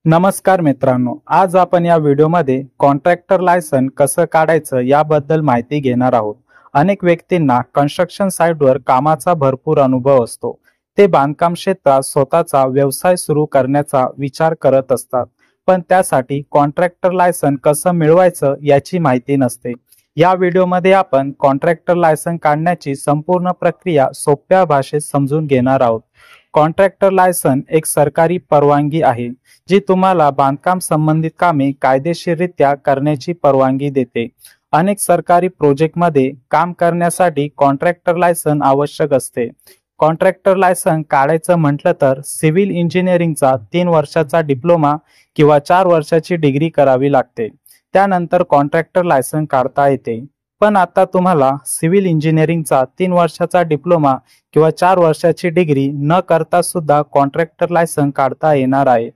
नमस्कार मित्रांनो, आज आपण या व्हिडिओमध्ये कॉन्ट्रॅक्टर लायसन कसं काढायचं याबद्दल माहिती घेणार आहोत। अनेक व्यक्तींना कन्स्ट्रक्शन साइटवर कामाचा भरपूर अनुभव असतो। ते बांधकाम क्षेत्रात स्वतःचा व्यवसाय सुरू करण्याचा विचार करत असतात, पण त्यासाठी कॉन्ट्रॅक्टर लायसन कसं मिळवायचं याची माहिती नसते। या व्हिडिओमध्ये आपण कॉन्ट्रॅक्टर लायसन काढण्याची संपूर्ण प्रक्रिया सोप्या भाषेत समजून घेणार आहोत। कॉन्ट्रॅक्टर लायसन एक सरकारी परवानगी आहे जी तुम्हाला बांधकाम संबंधित कामे कायदेशीररित्या करण्याची परवानगी देते। अनेक सरकारी प्रोजेक्टमध्ये काम करण्यासाठी कॉन्ट्रॅक्टर लायसन आवश्यक असते। कॉन्ट्रॅक्टर लायसन काढायचं म्हटलं तर सिव्हिल इंजिनिअरिंगचा 3 वर्षाचा डिप्लोमा किंवा 4 वर्षाची डिग्री करावी लागते। त्यानंतर कॉन्ट्रॅक्टर लायसन काढता येते। पण आता तुम्हाला सिव्हिल इंजिनिअरिंगचा 3 वर्षाचा डिप्लोमा किंवा 4 वर्षाची डिग्री न करता सुद्धा कॉन्ट्रॅक्टर लायसन काढता येणार आहे।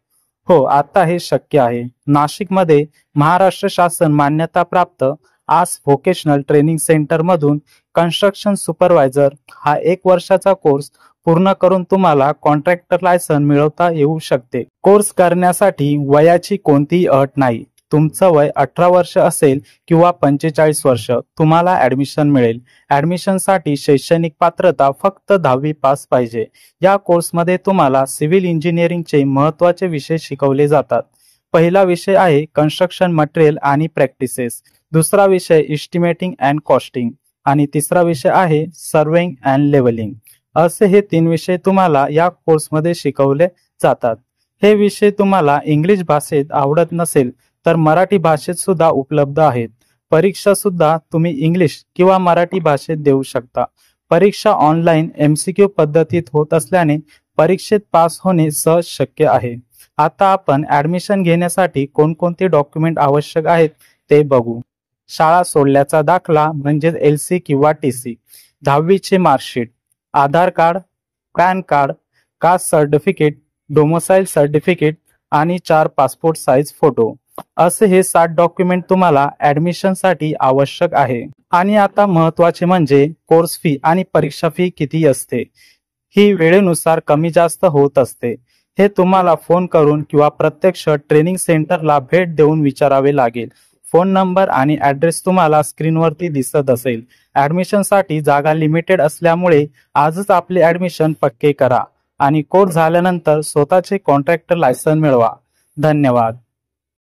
हो, आता हे शक्य आहे। नाशिकमध्ये महाराष्ट्र शासन मान्यता प्राप्त आस व्होकेशनल ट्रेनिंग सेंटर मधून कन्स्ट्रक्शन सुपरवायझर हा 1 वर्षाचा कोर्स पूर्ण करून तुम्हाला कॉन्ट्रॅक्टर लायसन मिळवता येऊ शकते। कोर्स करण्यासाठी वयाची कोणतीही अट नाही। तुमचं वय 18 वर्ष असेल किंवा 45 वर्ष, तुम्हाला ऍडमिशन मिळेल। ऍडमिशनसाठी शैक्षणिक पात्रता फक्त 10वी पास पाहिजे। या कोर्समध्ये तुम्हाला सिव्हिल इंजिनिअरिंगचे महत्त्वाचे विषय शिकवले जातात। पहिला विषय आहे कन्स्ट्रक्शन मटेरियल आणि प्रॅक्टिसेस, दुसरा विषय एस्टिमेटिंग अँड कॉस्टिंग आणि तिसरा विषय आहे सर्वेइंग अँड लेवलिंग। असे हे 3 विषय तुम्हाला या कोर्समध्ये शिकवले जातात। हे विषय तुम्हाला इंग्लिश भाषेत आवडत नसेल तर मराठी भाषेत सुद्धा उपलब्ध आहेत। परीक्षा सुद्धा तुम्ही इंग्लिश किंवा मराठी भाषेत देऊ शकता। परीक्षा ऑनलाईन MCQ पद्धतीत होत असल्याने परीक्षेत पास होणे सहज शक्य आहे। आता आपण ऍडमिशन घेण्यासाठी कोणकोणते डॉक्युमेंट आवश्यक आहेत ते बघू। शाळा सोडल्याचा दाखला म्हणजे LC किंवा TC, 10वीचे marksheet, Aadhaar card, PAN card, caste certificate, domicile certificate आणि 4 पासपोर्ट साइज फोटो। असे हे 7 डॉक्युमेंट तुम्हाला ऍडमिशन साठी आवश्यक आहे। आणि आता महत्त्वाचे म्हणजे कोर्स फी आणि परीक्षा फी किती असते। ही वेळेनुसार कमी जास्त होत असते। हे तुम्हाला फोन करून किंवा प्रत्यक्ष ट्रेनिंग सेंटरला भेट देऊन विचारावे लागेल। फोन नंबर आणि ऍड्रेस तुम्हाला स्क्रीनवरती दिसत असेल। ऍडमिशन साठी जागा लिमिटेड असल्यामुळे आजच आपले ऍडमिशन पक्के करा आणि कोर्स झाल्यानंतर स्वतःचे कॉन्ट्रॅक्टर लायसन मिळवा। धन्यवाद।